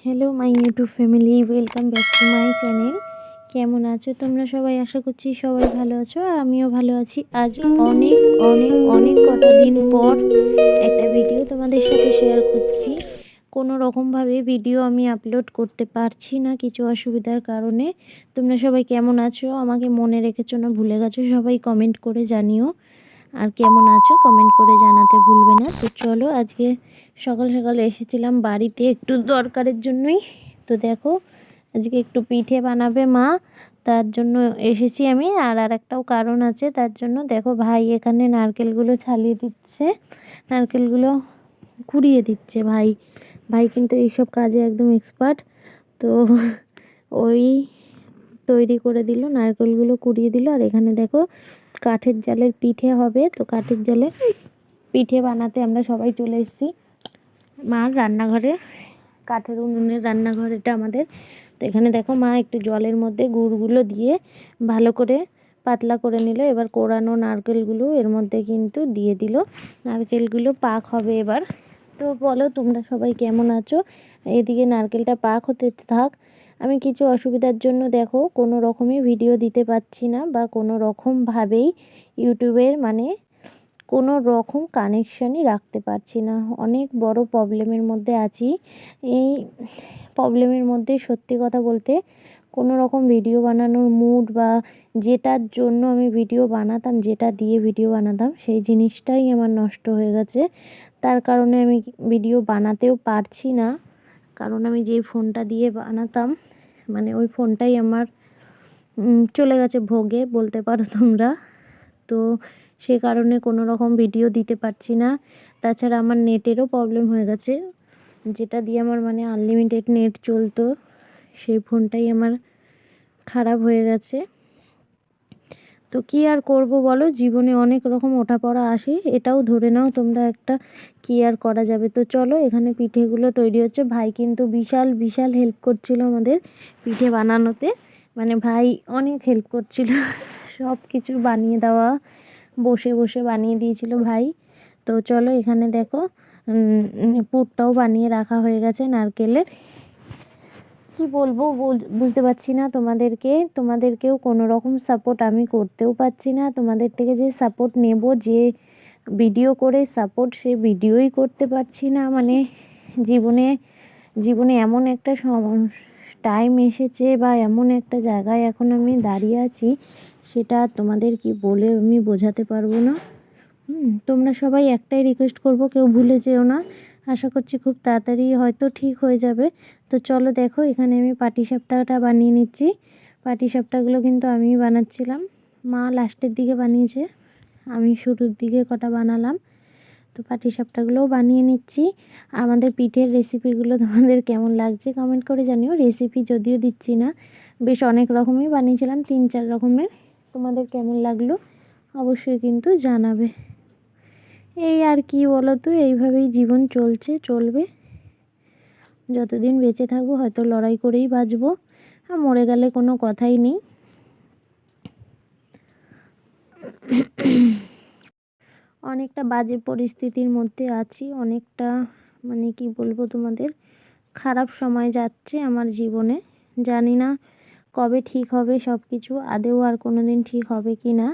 Hello my YouTube family, welcome back to my channel. কেমন আছো তোমরা সবাই? আশা করছি সবাই ভালো আছো, আর আমিও ভালো আছি। আজ অনেক অনেক অনেক কটা দিন পর একটা ভিডিও তোমাদের সাথে শেয়ার করছি। কোনো রকমভাবে ভিডিও আমি আপলোড করতে পারছি না কিছু অসুবিধার কারণে। তোমরা সবাই কেমন আছো? আমাকে মনে রেখেছো না ভুলে গেছো? সবাই কমেন্ট করে জানিও। আর কেমন আছো কমেন্ট করে জানাতে ভুলবে না। তো চলো, আজকে সকাল সকাল এসেছিলাম বাড়িতে একটু দরকারের জন্যই। তো দেখো, আজকে একটু পিঠে বানাবে মা, তার জন্য এসেছি আমি। আর একটাও কারণ আছে তার জন্য। দেখো ভাই এখানে নারকেলগুলো ছালিয়ে দিচ্ছে, নারকেলগুলো কুড়িয়ে দিচ্ছে ভাই। ভাই কিন্তু এইসব কাজে একদম এক্সপার্ট। তো ওই তৈরি করে দিল, নারকেলগুলো কুড়িয়ে দিল। আর এখানে দেখো কাঠের জালের পিঠে হবে। তো কাঠের জালে পিঠে বানাতে আমরা সবাই চলে এসেছি মার রান্নাঘরে। কাঠের উনুনের রান্নাঘর এটা আমাদের। তো এখানে দেখো মা একটু জলের মধ্যে গুড়গুলো দিয়ে ভালো করে পাতলা করে নিল। এবার কোরানো নারকেলগুলো এর মধ্যে কিন্তু দিয়ে দিল। নারকেলগুলো পাক হবে এবার। তো বলো তোমরা সবাই কেমন আছো? এদিকে নারকেলটা পাক হতে থাক। আমি কিছু অসুবিধার জন্য দেখো কোনো রকমই ভিডিও দিতে পারছি না, বা কোনো রকমভাবেই ইউটিউবের কোনো রকম কানেকশানই রাখতে পারছি না। অনেক বড় প্রবলেমের মধ্যে আছি। এই প্রবলেমের মধ্যে সত্যি কথা বলতে কোনো রকম ভিডিও বানানোর মুড, বা যেটার জন্য আমি ভিডিও বানাতাম, যেটা দিয়ে ভিডিও বানাতাম, সেই জিনিসটাই আমার নষ্ট হয়ে গেছে। তার কারণে আমি ভিডিও বানাতেও পারছি না। কারণ আমি যে ফোনটা দিয়ে বানাতাম, ওই ফোনটাই আমার চলে গেছে ভোগে বলতে পারো তোমরা। তো সে কারণে কোনো রকম ভিডিও দিতে পারছি না। তাছাড়া আমার নেটেরও প্রবলেম হয়ে গেছে। যেটা দিয়ে আমার আনলিমিটেড নেট চলতো, সেই ফোনটাই আমার খারাপ হয়ে গেছে। তো কী আর করব বলো, জীবনে অনেক রকম ওঠাপড়া আসে, এটাও ধরে নাও তোমরা একটা। কী আর করা যাবে। তো চলো, এখানে পিঠেগুলো তৈরি হচ্ছে। ভাই কিন্তু বিশাল বিশাল হেল্প করছিল আমাদের পিঠে বানানোতে। ভাই অনেক হেল্প করছিল সব কিছু বানিয়ে দেওয়া, বসে বসে বানিয়ে দিয়েছিল ভাই। তো চলো, এখানে দেখো পুরটাও বানিয়ে রাখা হয়ে গেছে নারকেলের। কি বলবো বুঝতে পারছি না তোমাদেরকেও কোনো রকম সাপোর্ট আমি করতেও পারছি না। তোমাদের থেকে যে সাপোর্ট নেব, যে ভিডিও করে সাপোর্ট, সে ভিডিওই করতে পারছি না। জীবনে জীবনে এমন একটা টাইম এসেছে, বা এমন একটা জায়গায় এখন আমি দাঁড়িয়ে আছি, সেটা তোমাদের কি বলে আমি বোঝাতে পারবো না। তোমরা সবাই একটাই রিকোয়েস্ট করব, কেউ ভুলে যেও না। আশা করছি খুব তাড়াতাড়ি হয়তো ঠিক হয়ে যাবে। তো চলো দেখো, এখানে আমি পাটিসাপটাটা বানিয়ে নিচ্ছি। পাটিসাপটাগুলো কিন্তু আমিই বানাচ্ছিলাম, মা লাস্টের দিকে বানিয়েছে, আমি শুরুর দিকে কটা বানালাম। তো পাটিসাপটাগুলোও বানিয়ে নিচ্ছি। আমাদের পিঠের রেসিপিগুলো তোমাদের কেমন লাগছে কমেন্ট করে জানিও। রেসিপি যদিও দিচ্ছি না, বেশ অনেক রকমই বানিয়েছিলাম, 3-4 রকমের। তোমাদের কেমন লাগলো অবশ্যই কিন্তু জানাবে। এই আর কি বলো তো, এইভাবেই জীবন চলবে। যতদিন বেঁচে থাকবো হয়তো লড়াই করেই বাঁচবো, আর মরে গেলে কোনো কথাই নেই। অনেকটা বাজে পরিস্থিতির মধ্যে আছি, অনেকটা কি বলবো তোমাদের, খারাপ সময় যাচ্ছে আমার জীবনে। জানি না কবে ঠিক হবে সব কিছু, আদেও আর কোনো দিন ঠিক হবে কি না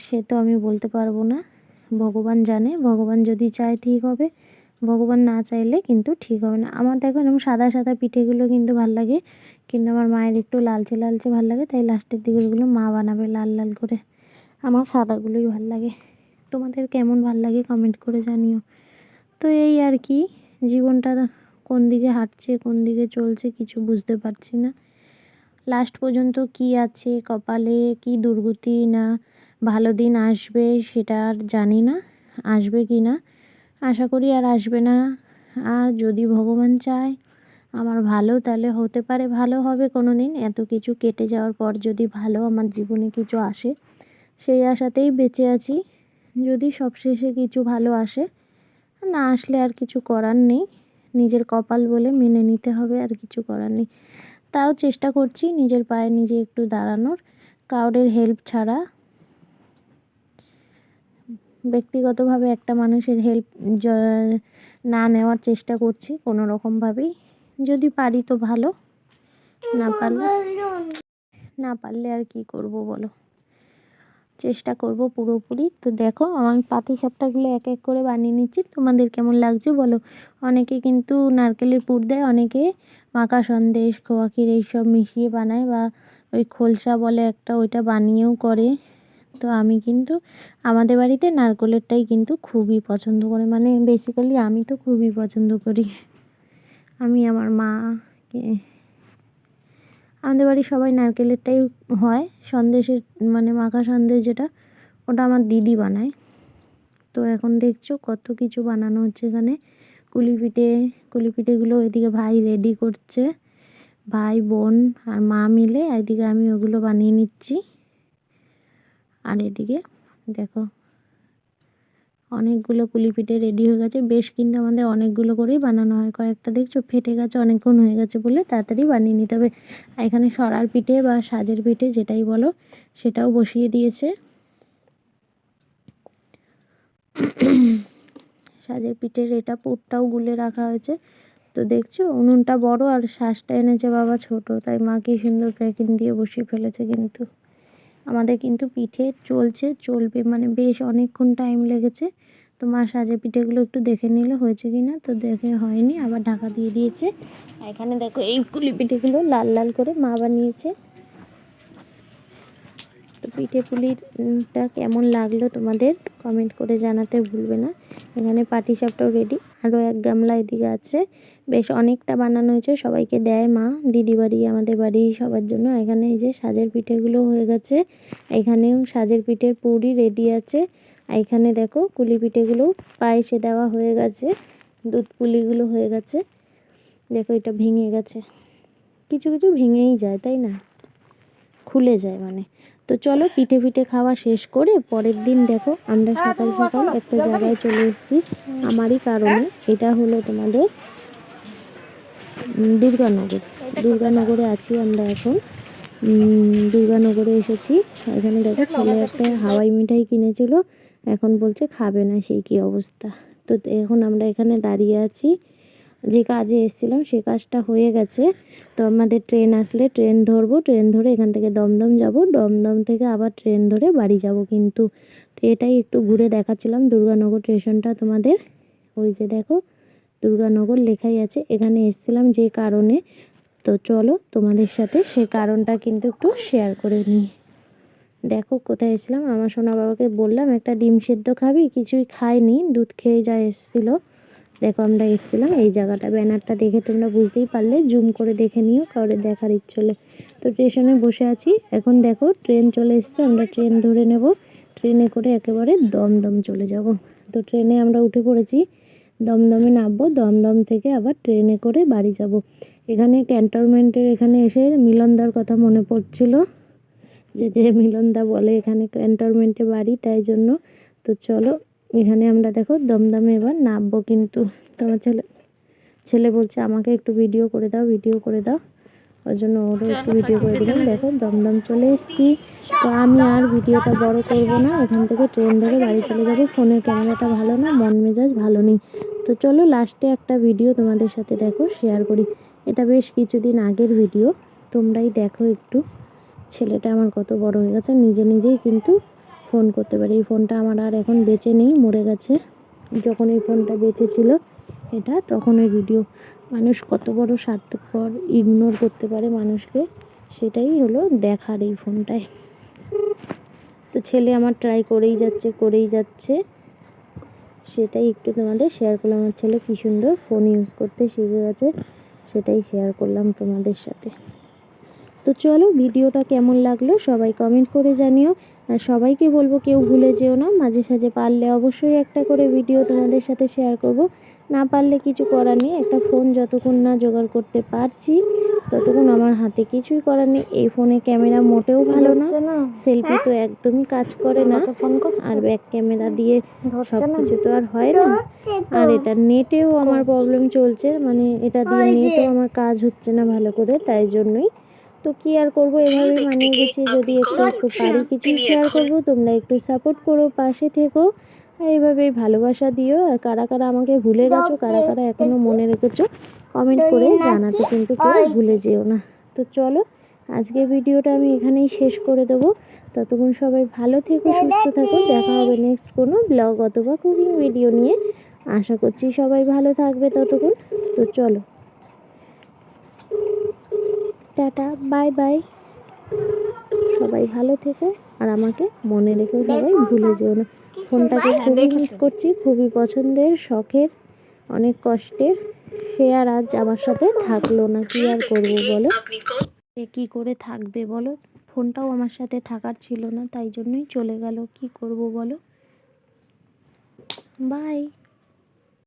সে তো আমি বলতে পারবো না। ভগবান জানে, ভগবান যদি চায় ঠিক হবে, ভগবান না চাইলে কিন্তু ঠিক হবে না। আমার দেখো এরকম সাদা সাদা পিঠেগুলো কিন্তু ভাল লাগে, কিন্তু আমার মায়ের একটু লালচে লালচে ভাল লাগে, তাই লাস্টের দিকেরগুলো মা বানাবে লাল লাল করে। আমার সাদাগুলোই ভাল লাগে। তোমাদের কেমন ভাল লাগে কমেন্ট করে জানিও। তো এই আর কি, জীবনটা কোন দিকে হাঁটছে, কোন দিকে চলছে কিছু বুঝতে পারছি না। লাস্ট পর্যন্ত কি আছে কপালে, কি দুর্গতি না ভালো দিন আসবে সেটা আর জানি না, আসবে কি না। আশা করি আর আসবে না। আর যদি ভগবান চায় আমার ভালো, তাহলে হতে পারে ভালো হবে কোনো দিন। এত কিছু কেটে যাওয়ার পর যদি ভালো আমার জীবনে কিছু আসে, সেই আশাতেই বেঁচে আছি। যদি সবশেষে কিছু ভালো আসে, না আসলে আর কিছু করার নেই, নিজের কপাল বলে মেনে নিতে হবে, আর কিছু করার নেই। তাও চেষ্টা করছি নিজের পায়ে নিজে একটু দাঁড়ানোর, কাউরের হেল্প ছাড়া। ব্যক্তিগতভাবে একটা মানুষের হেল্প না নেওয়ার চেষ্টা করছি কোনো রকমভাবেই। যদি পারি তো ভালো, না পারলে আর কি করব বলো, চেষ্টা করব পুরোপুরি। তো দেখো আমার পাটিসাপটাগুলো এক এক করে বানিয়ে নিচ্ছি, তোমাদের কেমন লাগছে বলো। অনেকে কিন্তু নারকেলের পুর দেয়, অনেকে মাখা সন্দেশ, খোয়া ক্ষীর এইসব মিশিয়ে বানায়, বা ওই খোলসা বলে একটা, ওইটা বানিয়েও করে। তো আমি কিন্তু আমাদের বাড়িতে নারকেলেরটাই কিন্তু খুবই পছন্দ করে, মানে বেসিক্যালি আমি তো খুবই পছন্দ করি। আমি, আমার মা, আমাদের বাড়ির সবাই নারকেলেরটাই হয়। সন্দেশের মানে মাখা সন্দেশ যেটা, ওটা আমার দিদি বানায়। তো এখন দেখছো কত কিছু বানানো হচ্ছে এখানে। কুলি পিঠেগুলো ওইদিকে ভাই রেডি করছে, ভাই বোন আর মা মিলে। এদিকে আমি ওগুলো বানিয়ে নিচ্ছি, আর এদিকে দেখো অনেকগুলো কুলি পিঠে রেডি হয়ে গেছে। বেশ কিন্তু আমাদের অনেকগুলো করেই বানানো হয়, কয়েকটা দেখছো ফেটে গেছে, অনেকক্ষণ হয়ে গেছে বলে তাড়াতাড়ি বানিয়ে নিতে হবে। এখানে সরার পিঠে বা সাজের পিঠে যেটাই বলো, সেটাও বসিয়ে দিয়েছে। সাজের পিঠের এটা পুরটাও গুলে রাখা হয়েছে। তো দেখছো উনুনটা বড় আর শ্বাসটা এনেছে বাবা ছোট, তাই মা কি সুন্দর প্যাকিং দিয়ে বসিয়ে ফেলেছে। কিন্তু আমাদের কিন্তু পিঠে চলবে, মানে বেশ অনেকক্ষণ টাইম লেগেছে। তো মা সাজে পিঠেগুলো একটু দেখে নিলে হয়েছে কি না, তো দেখে হয়নি, আবার ঢাকা দিয়ে দিয়েছে। এখানে দেখো এই কুলি পিঠেগুলো লাল লাল করে মা বানিয়েছে। তো পিঠে পুলিটা কেমন লাগলো তোমাদের কমেন্ট করে জানাতে ভুলবে না। এখানে পাটিসাপটাও রেডি, আরও এক গামলা এদিকে আছে। বেশ অনেকটা বানানো হয়েছে, সবাইকে দেয় মা, দিদি বাড়ি, আমাদের বাড়ি, সবার জন্য। এখানে এই যে সাজের পিঠেগুলো হয়ে গেছে, এখানেও সাজের পিঠের পুরি রেডি আছে। এখানে দেখো কুলি পিঠেগুলো পায়েসে দেওয়া হয়ে গেছে, দুধ পুলিগুলো হয়ে গেছে। দেখো এটা ভেঙে গেছে, কিছু কিছু ভেঙেই যায় তাই না, খুলে যায় মানে। তো চলো পিঠে খাওয়া শেষ করে পরের দিন দেখো আমরা সকাল সকাল একটা জায়গায় চলে এসেছি আমারই কারণে। এটা হলো তোমাদের দুর্গানগরে আছি আমরা এখন। দুর্গানগরে এসেছি। এখানে দেখো ছেলে একটা হাওয়াই মিঠাই কিনেছিল, এখন বলছে খাবে না, সেই কী অবস্থা। তো এখন আমরা এখানে দাঁড়িয়ে আছি, যে কাজে এসেছিলাম সে কাজটা হয়ে গেছে। তো আমাদের ট্রেন আসলে ট্রেন ধরবো, ট্রেন ধরে এখান থেকে দমদম যাব, দমদম থেকে আবার ট্রেন ধরে বাড়ি যাব। কিন্তু তো এটাই একটু ঘুরে দেখাচ্ছিলাম দুর্গানগর স্টেশনটা তোমাদের। ওই যে দেখো দুর্গানগর লেখাই আছে, এখানে এসেছিলাম যে কারণে। তো চলো তোমাদের সাথে সে কারণটা কিন্তু একটু শেয়ার করে নিই। দেখো কোথায় এসেছিলাম, আমার সোনা বাবাকে বললাম একটা ডিম সেদ্ধ খাবি, কিছুই খায়নি, দুধ খেয়ে যা এসেছিলো। দেখো আমরা এসেছিলাম এই জায়গাটা, ব্যানারটা দেখে তোমরা বুঝতেই পারলে, জুম করে দেখে নিও কাউরে দেখার ইচ্ছে হলে। তো স্টেশনে বসে আছি, এখন দেখো ট্রেন চলে এসেছে, আমরা ট্রেন ধরে নেব, ট্রেনে করে একেবারে দমদম চলে যাব। তো ট্রেনে আমরা উঠে পড়েছি, দমদমে নামবো, দমদম থেকে আবার ট্রেনে করে বাড়ি যাব। এখানে ক্যান্টনমেন্টের এখানে এসে মিলনদার কথা মনে পড়ছিল, যে মিলনদা বলে এখানে ক্যান্টনমেন্টে বাড়ি, তাই জন্য। তো চলো এখানে আমরা দেখো দমদমে এবার নামবো। কিন্তু তোমার ছেলে বলছে আমাকে একটু ভিডিও করে দাও, ওই জন্য ওরও একটু ভিডিও করে দিলাম। দেখো দমদম চলে এসেছি। তো আমি আর ভিডিওটা বড় করব না, এখান থেকে ট্রেন ধরে বাড়ি চলে যাব। ফোনের ক্যামেরাটা ভালো না, মন মেজাজ ভালো নেই। তো চলো লাস্টে একটা ভিডিও তোমাদের সাথে দেখো শেয়ার করি, এটা বেশ কিছুদিন আগের ভিডিও, তোমরাই দেখো একটু। ছেলেটা আমার কত বড় হয়ে গেছে, নিজেই কিন্তু ফোন করতে পারে। এই ফোনটা আমার আর এখন বেঁচে নেই, মরে গেছে। যখন এই ফোনটা বেঁচে ছিল এটা, তখনের ভিডিও। মানুষ কত বড় স্বার্থপর, ইগনোর করতে পারে মানুষকে, সেটাই হলো দেখার এই ফোনটায়। তো ছেলে আমার ট্রাই করেই যাচ্ছে, সেটাই একটু তোমাদের শেয়ার করলাম। আমার ছেলে কী সুন্দর ফোন ইউজ করতে শিখে গেছে, সেটাই শেয়ার করলাম তোমাদের সাথে। তো চলো ভিডিওটা কেমন লাগলো সবাই কমেন্ট করে জানিও। আর সবাইকে বলবো কেউ ভুলে যেও না, মাঝে সাঝে পারলে অবশ্যই একটা করে ভিডিও তোমাদের সাথে শেয়ার করব, না পারলে কিছু করার নেই। একটা ফোন যতক্ষণ না জোগাড় করতে পারছি ততক্ষণ আমার হাতে কিছুই করার নেই। এই ফোনে ক্যামেরা মোটেও ভালো না, সেলফি তো একদমই কাজ করে না, আর ব্যাক ক্যামেরা দিয়ে সব কিছু তো আর হয় না। আর এটা নেটেও আমার প্রবলেম চলছে, মানে এটা দিয়ে নেটেও আমার কাজ হচ্ছে না ভালো করে, তাই জন্যই। তো কি আর করবো, এভাবে মানিয়ে গুছিয়ে যদি একটু পারি কিছু শেয়ার করব। তোমরা একটু সাপোর্ট করো, পাশে থেকো। এইভাবেই ভালোবাসা দিও। আর কারা কারা আমাকে ভুলে গেছো, কারা কারা এখনও মনে রেখেছো, কমেন্ট করে জানাতে কিন্তু কেউ ভুলে যেও না। তো চলো আজকের ভিডিওটা আমি এখানেই শেষ করে দেবো। ততক্ষণ সবাই ভালো থেকো, সুস্থ থাকো। দেখা হবে নেক্সট কোনো ব্লগ অথবা কুকিং ভিডিও নিয়ে। আশা করছি সবাই ভালো থাকবে ততক্ষণ। তো চলো, টাটা, বাই বাই। সবাই ভালো থেকো আর আমাকে মনে রেখো, সবাই ভুলে যেও না। ফোনটাকে খুবই মিস করছি, খুবই পছন্দের, শখের, অনেক কষ্টের। সে আর আজ আমার সাথে থাকলো না, কি আর করবো বলো, সে কী করে থাকবে বলো। ফোনটাও আমার সাথে থাকার ছিল না, তাই জন্যই চলে গেল, কি করব বলো। বাই।